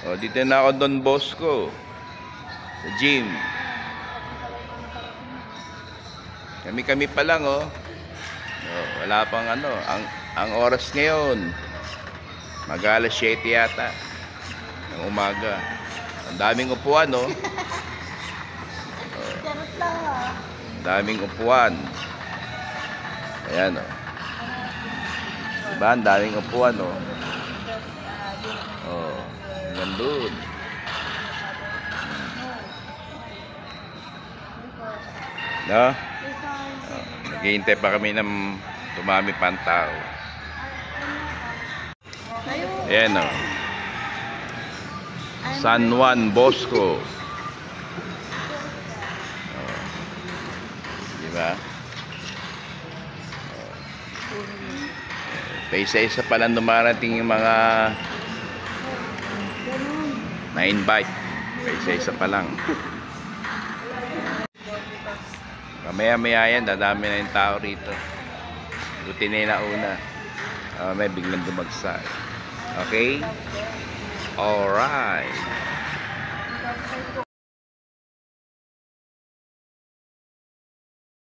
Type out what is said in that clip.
O, dito na ako Don Bosco. Sa gym. Kami-kami pa lang, oh. Wala pang ano. Ang oras ngayon, mag-alas 7 yata. Ng umaga. Ang daming upuan, oh. Ang daming upuan. Ayan, oh. Diba? Ang daming upuan, oh. Oh, nandun. No? Oh, naghihintay pa kami ng tumami pa ang tao. Ayan, oh. San Juan Bosco. Oh. Diba? Oh. Isa-isa pa lang dumarating yung mga na-invite. Isa-isa pa lang. Mamaya-maya yan, dadami na yung tao rito. Buti na yung nauna. May biglang dumagsa. Okay? Alright.